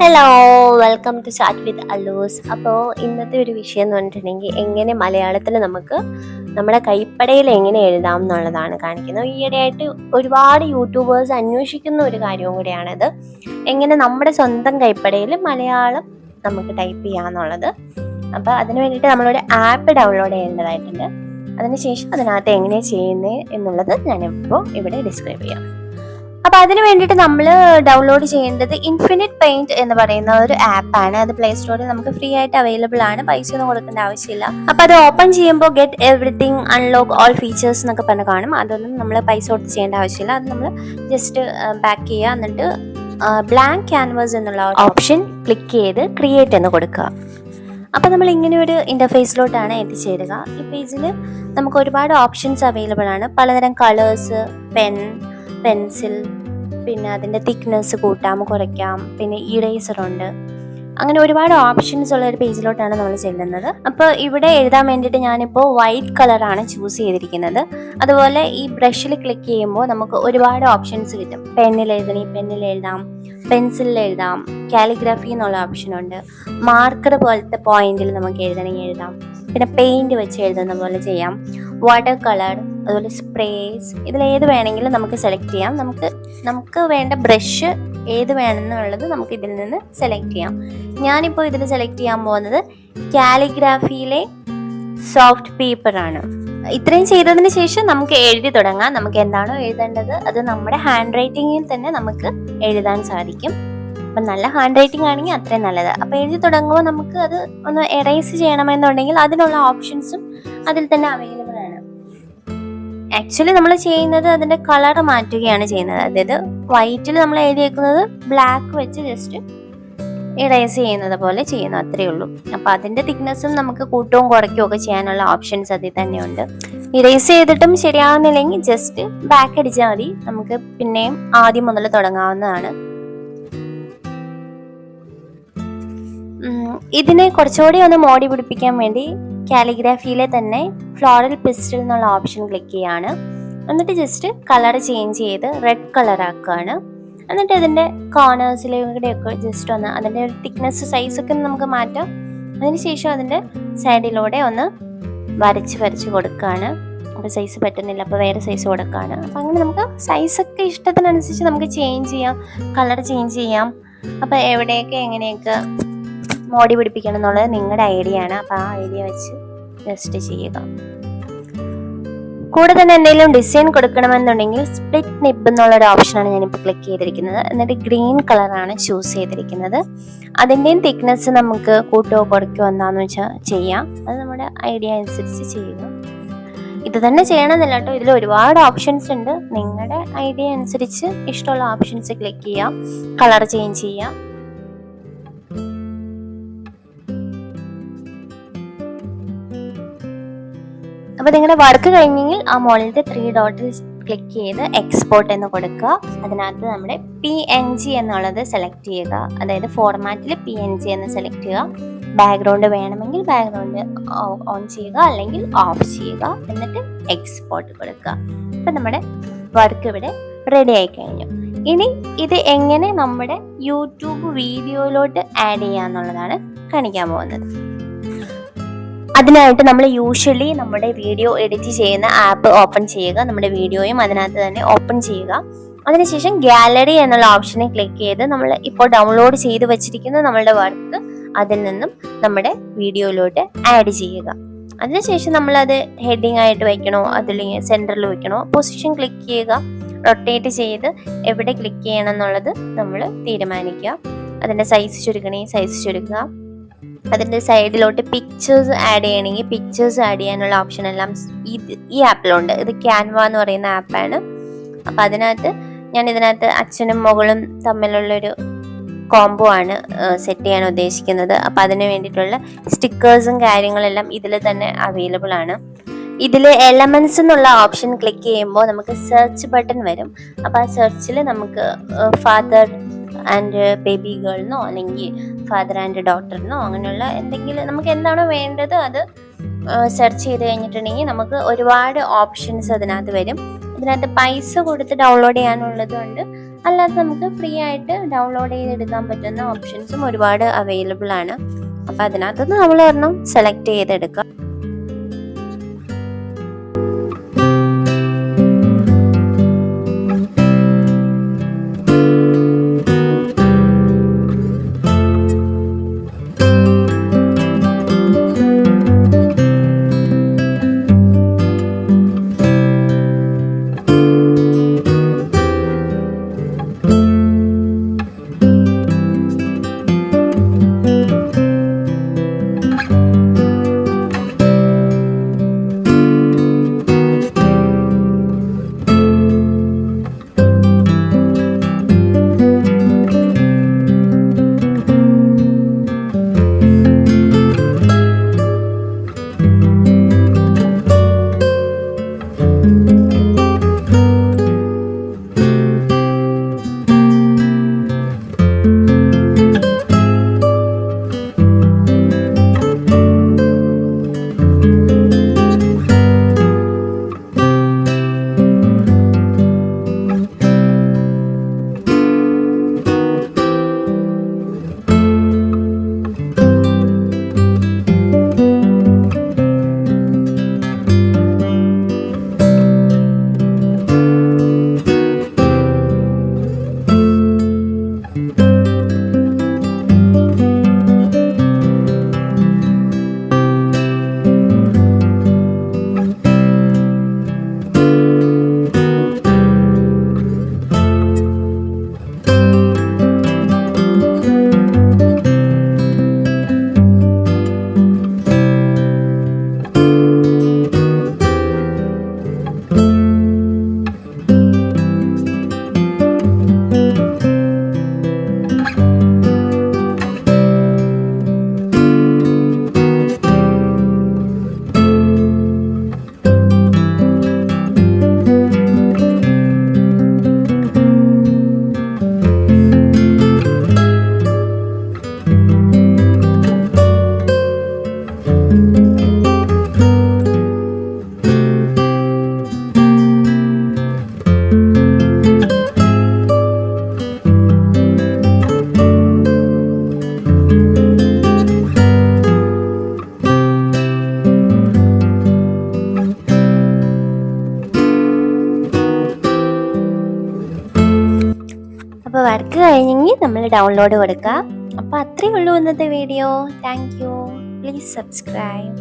Hello, welcome to chat with അല്ലൂസ്. അപ്പോൾ ഇന്നത്തെ ഒരു വിഷയം എന്ന് പറഞ്ഞിട്ടുണ്ടെങ്കിൽ എങ്ങനെ മലയാളത്തിൽ നമുക്ക് നമ്മുടെ കൈപ്പടയിൽ എങ്ങനെ എഴുതാം എന്നുള്ളതാണ് കാണിക്കുന്നത്. ഈയിടെയായിട്ട് ഒരുപാട് യൂട്യൂബേഴ്സ് അന്വേഷിക്കുന്ന ഒരു കാര്യവും കൂടിയാണിത്. എങ്ങനെ നമ്മുടെ സ്വന്തം കൈപ്പടയിൽ മലയാളം നമുക്ക് ടൈപ്പ് ചെയ്യാന്നുള്ളത്. അപ്പോൾ അതിന് വേണ്ടിയിട്ട് നമ്മളൊരു ആപ്പ് ഡൗൺലോഡ് ചെയ്യേണ്ടതായിട്ടുണ്ട്. അതിനുശേഷം അതിനകത്ത് എങ്ങനെയാണ് ചെയ്യുന്നത് എന്നുള്ളത് ഞാനിപ്പോൾ ഇവിടെ ഡിസ്ക്രൈബ് ചെയ്യാം. അപ്പൊ അതിന് വേണ്ടിയിട്ട് നമ്മൾ ഡൗൺലോഡ് ചെയ്യേണ്ടത് ഇൻഫിനിറ്റ് പെയിന്റ് എന്ന് പറയുന്ന ഒരു ആപ്പാണ്. അത് പ്ലേ സ്റ്റോറിൽ നമുക്ക് ഫ്രീ ആയിട്ട് അവൈലബിൾ ആണ്, പൈസ ഒന്നും കൊടുക്കേണ്ട ആവശ്യമില്ല. അപ്പൊ അത് ഓപ്പൺ ചെയ്യുമ്പോൾ get everything, unlock all features എന്നൊക്കെ പറഞ്ഞ് കാണും. അതൊന്നും നമ്മൾ പൈസ കൊടുത്ത് ചെയ്യേണ്ട ആവശ്യമില്ല. അത് നമ്മൾ ജസ്റ്റ് ബാക്ക് ചെയ്യുക, എന്നിട്ട് ബ്ലാങ്ക് ക്യാൻവാസ് എന്നുള്ള ഓപ്ഷൻ ക്ലിക്ക് ചെയ്ത് ക്രിയേറ്റ് എന്ന് കൊടുക്കുക. അപ്പോൾ നമ്മൾ ഇങ്ങനെ ഒരു ഇൻ്റർഫേസിലോട്ടാണ് എത്തിച്ചേരുക. ഈ പേജിൽ നമുക്ക് ഒരുപാട് ഓപ്ഷൻസ് അവൈലബിൾ ആണ്. പലതരം കളേഴ്സ്, പെൻസിൽ, പിന്നെ അതിൻ്റെ തിക്നെസ് കൂട്ടാം കുറയ്ക്കാം, പിന്നെ ഇറേസർ ഉണ്ട്. അങ്ങനെ ഒരുപാട് ഓപ്ഷൻസ് ഉള്ള ഒരു പേജിലോട്ടാണ് നമ്മൾ ചെല്ലുന്നത്. അപ്പോൾ ഇവിടെ എഴുതാൻ വേണ്ടിയിട്ട് ഞാനിപ്പോൾ വൈറ്റ് കളറാണ് ചൂസ് ചെയ്തിരിക്കുന്നത്. അതുപോലെ ഈ ബ്രഷിൽ ക്ലിക്ക് ചെയ്യുമ്പോൾ നമുക്ക് ഒരുപാട് ഓപ്ഷൻസ് കിട്ടും. പെന്നിൽ എഴുതാം, പെൻസിലിൽ എഴുതാം, കാലിഗ്രാഫി എന്നുള്ള ഓപ്ഷൻ ഉണ്ട്. മാർക്കർ പോലത്തെ പോയിന്റിൽ നമുക്ക് എഴുതാം. പിന്നെ പെയിന്റ് വെച്ച് എഴുതുന്ന പോലെ ചെയ്യാം. വാട്ടർ കളർ, അതുപോലെ സ്പ്രേസ്, ഇതിലേത് വേണമെങ്കിലും നമുക്ക് സെലക്ട് ചെയ്യാം. നമുക്ക് വേണ്ട ബ്രഷ് ഏത് വേണമെന്നുള്ളത് നമുക്ക് ഇതിൽ നിന്ന് സെലക്ട് ചെയ്യാം. ഞാനിപ്പോൾ ഇതിൽ സെലക്ട് ചെയ്യാൻ പോകുന്നത് കാലിഗ്രാഫിയിലെ സോഫ്റ്റ് പേപ്പറാണ്. ഇത്രയും ചെയ്തതിന് ശേഷം നമുക്ക് എഴുതി തുടങ്ങാം. നമുക്ക് എന്താണോ എഴുതേണ്ടത് അത് നമ്മുടെ ഹാൻഡ് റൈറ്റിങ്ങിൽ തന്നെ നമുക്ക് എഴുതാൻ സാധിക്കും. അപ്പം നല്ല ഹാൻഡ് റൈറ്റിംഗ് ആണെങ്കിൽ അത്രയും നല്ലത്. അപ്പോൾ എഴുതി തുടങ്ങുമ്പോൾ നമുക്ക് അത് ഒന്ന് എറേസ് ചെയ്യണമെന്നുണ്ടെങ്കിൽ അതിനുള്ള ഓപ്ഷൻസും അതിൽ തന്നെ അവൈലബിൾ ആണ്. ആക്ച്വലി നമ്മൾ ചെയ്യുന്നത് അതിൻ്റെ കളർ മാറ്റുകയാണ് ചെയ്യുന്നത്. അതായത് വൈറ്റിൽ നമ്മൾ എഴുതിയേക്കുന്നത് ബ്ലാക്ക് വെച്ച് ജസ്റ്റ് ഇറേസ് ചെയ്യുന്നത് പോലെ ചെയ്യുന്നു, അത്രയേ ഉള്ളൂ. അപ്പോൾ അതിൻ്റെ തിക്നെസ്സും നമുക്ക് കൂട്ടവും കുറയ്ക്കുകയും ഒക്കെ ചെയ്യാനുള്ള ഓപ്ഷൻസ് അതിൽ തന്നെയുണ്ട്. ഇറേസ് ചെയ്തിട്ടും ശരിയാവുന്നില്ലെങ്കിൽ ജസ്റ്റ് ബാക്ക് അടിച്ചാൽ മതി. നമുക്ക് പിന്നെയും ആദ്യം മുതൽ തുടങ്ങാവുന്നതാണ്. ഇതിനെ കുറച്ചുകൂടി ഒന്ന് മോടി പിടിപ്പിക്കാൻ വേണ്ടി കാലിഗ്രാഫിയിലെ തന്നെ ഫ്ലോറൽ പിസ്റ്റൽ എന്നുള്ള ഓപ്ഷൻ ക്ലിക്ക് ചെയ്യാണ്. എന്നിട്ട് ജസ്റ്റ് കളർ ചേഞ്ച് ചെയ്ത് റെഡ് കളർ ആക്കുകയാണ്. എന്നിട്ട് ഇതിൻ്റെ കോർണേഴ്സിലൂടെയൊക്കെ ജസ്റ്റ് ഒന്ന് അതിൻ്റെ ഒരു തിക്നെസ് സൈസൊക്കെ നമുക്ക് മാറ്റാം. അതിനുശേഷം അതിൻ്റെ സൈഡിലൂടെ ഒന്ന് വരച്ച് കൊടുക്കുകയാണ്. അപ്പോൾ സൈസ് പറ്റുന്നില്ല, അപ്പോൾ വേറെ സൈസ് കൊടുക്കുകയാണ്. അപ്പോൾ അങ്ങനെ നമുക്ക് സൈസൊക്കെ ഇഷ്ടത്തിനനുസരിച്ച് നമുക്ക് ചേഞ്ച് ചെയ്യാം, കളർ ചേഞ്ച് ചെയ്യാം. അപ്പോൾ എവിടെയൊക്കെ എങ്ങനെയൊക്കെ മോടി പിടിപ്പിക്കണം എന്നുള്ളത് നിങ്ങളുടെ ഐഡിയ ആണ്. അപ്പോൾ ആ ഐഡിയ വെച്ച് ജസ്റ്റ് ചെയ്യുക. കൂടെ തന്നെ എന്തെങ്കിലും ഡിസൈൻ കൊടുക്കണമെന്നുണ്ടെങ്കിൽ സ്പ്ലിറ്റ് നിബ് എന്നുള്ളൊരു ഓപ്ഷനാണ് ഞാനിപ്പോൾ ക്ലിക്ക് ചെയ്തിരിക്കുന്നത്. എന്നിട്ട് ഗ്രീൻ കളറാണ് ചൂസ് ചെയ്തിരിക്കുന്നത്. അതിൻ്റെയും തിക്നെസ് നമുക്ക് കൂട്ടുകയോ കുറയ്ക്കുകയോ എന്താണെന്ന് വെച്ചാൽ ചെയ്യാം. അത് നമ്മുടെ ഐഡിയ അനുസരിച്ച് ചെയ്യുക. ഇത് തന്നെ ചെയ്യണമെന്നില്ല കേട്ടോ, ഇതിൽ ഒരുപാട് ഓപ്ഷൻസ് ഉണ്ട്. നിങ്ങളുടെ ഐഡിയ അനുസരിച്ച് ഇഷ്ടമുള്ള ഓപ്ഷൻസ് ക്ലിക്ക് ചെയ്യാം, കളർ ചേഞ്ച് ചെയ്യാം. അപ്പോൾ നിങ്ങളുടെ വർക്ക് കഴിഞ്ഞെങ്കിൽ ആ മുകളിലത്തെ 3 ഡോട്ടിൽ ക്ലിക്ക് ചെയ്ത് എക്സ്പോർട്ട് എന്ന് കൊടുക്കുക. അതിനകത്ത് നമ്മുടെ PNG എന്നുള്ളത് സെലക്ട് ചെയ്യുക. അതായത് ഫോർമാറ്റിൽ PNG എന്ന് സെലക്ട് ചെയ്യുക. ബാക്ക്ഗ്രൗണ്ട് വേണമെങ്കിൽ ബാക്ക്ഗ്രൗണ്ട് ഓൺ ചെയ്യുക, അല്ലെങ്കിൽ ഓഫ് ചെയ്യുക. എന്നിട്ട് എക്സ്പോർട്ട് കൊടുക്കുക. അപ്പം നമ്മുടെ വർക്ക് ഇവിടെ റെഡി ആയി കഴിഞ്ഞു. ഇനി ഇത് എങ്ങനെ നമ്മുടെ യൂട്യൂബ് വീഡിയോയിലോട്ട് ആഡ് ചെയ്യാന്നുള്ളതാണ് കാണിക്കാൻ പോകുന്നത്. അതിനായിട്ട് നമ്മൾ യൂഷ്വലി നമ്മുടെ വീഡിയോ എഡിറ്റ് ചെയ്യുന്ന ആപ്പ് ഓപ്പൺ ചെയ്യുക. നമ്മുടെ വീഡിയോയും അതിനകത്ത് തന്നെ ഓപ്പൺ ചെയ്യുക. അതിനുശേഷം ഗാലറി എന്നുള്ള ഓപ്ഷനെ ക്ലിക്ക് ചെയ്ത് നമ്മൾ ഇപ്പോൾ ഡൗൺലോഡ് ചെയ്ത് വെച്ചിരിക്കുന്ന നമ്മളുടെ വർക്ക് അതിൽ നിന്നും നമ്മുടെ വീഡിയോയിലോട്ട് ആഡ് ചെയ്യുക. അതിനുശേഷം നമ്മളത് ഹെഡിങ് ആയിട്ട് വയ്ക്കണോ, അതില്ലെങ്കിൽ സെൻറ്ററിൽ വയ്ക്കണോ, പൊസിഷൻ ക്ലിക്ക് ചെയ്യുക. റൊട്ടേറ്റ് ചെയ്ത് എവിടെ ക്ലിക്ക് ചെയ്യണം എന്നുള്ളത് നമ്മൾ തീരുമാനിക്കുക. അതിൻ്റെ സൈസ് ചുരുക്കുക. അതിൻ്റെ സൈഡിലോട്ട് പിക്ചേഴ്സ് ആഡ് ചെയ്യണമെങ്കിൽ പിക്ചേഴ്സ് ആഡ് ചെയ്യാനുള്ള ഓപ്ഷൻ എല്ലാം ഈ ആപ്പിലുണ്ട്. ഇത് ക്യാൻവ എന്ന് പറയുന്ന ആപ്പാണ്. അപ്പം ഇതിനകത്ത് അച്ഛനും മകളും തമ്മിലുള്ളൊരു കോംബോ ആണ് സെറ്റ് ചെയ്യാൻ ഉദ്ദേശിക്കുന്നത്. അപ്പം അതിന് വേണ്ടിയിട്ടുള്ള സ്റ്റിക്കേഴ്സും കാര്യങ്ങളെല്ലാം ഇതിൽ തന്നെ അവൈലബിൾ ആണ്. ഇതിൽ എലമെന്റ്സ് എന്നുള്ള ഓപ്ഷൻ ക്ലിക്ക് ചെയ്യുമ്പോൾ നമുക്ക് സെർച്ച് ബട്ടൺ വരും. അപ്പോൾ ആ സെർച്ചിൽ നമുക്ക് ഫാദർ ആൻഡ് ബേബി ഗേൾന്നോ അല്ലെങ്കിൽ ഫാദർ ആൻഡ് ഡോട്ടറിനോ അങ്ങനെയുള്ള എന്തെങ്കിലും നമുക്ക് എന്താണോ വേണ്ടത് അത് സെർച്ച് ചെയ്ത് കഴിഞ്ഞിട്ടുണ്ടെങ്കിൽ നമുക്ക് ഒരുപാട് ഓപ്ഷൻസ് അതിനകത്ത് വരും. ഇതിനകത്ത് പൈസ കൊടുത്ത് ഡൗൺലോഡ് ചെയ്യാനുള്ളത് കൊണ്ട് അല്ലാതെ നമുക്ക് ഫ്രീ ആയിട്ട് ഡൗൺലോഡ് ചെയ്തെടുക്കാൻ പറ്റുന്ന ഓപ്ഷൻസും ഒരുപാട് അവൈലബിൾ ആണ്. അപ്പോൾ അതിനകത്തുനിന്ന് നമ്മൾ ഒരെണ്ണം സെലക്ട് ചെയ്തെടുക്കുക. അപ്പോൾ വർക്ക് കഴിഞ്ഞെങ്കിൽ നമ്മൾ ഡൗൺലോഡ് കൊടുക്കുക. അപ്പോൾ അത്രയേ ഉള്ളൂ ഇന്നത്തെ video. Thank you. Please subscribe.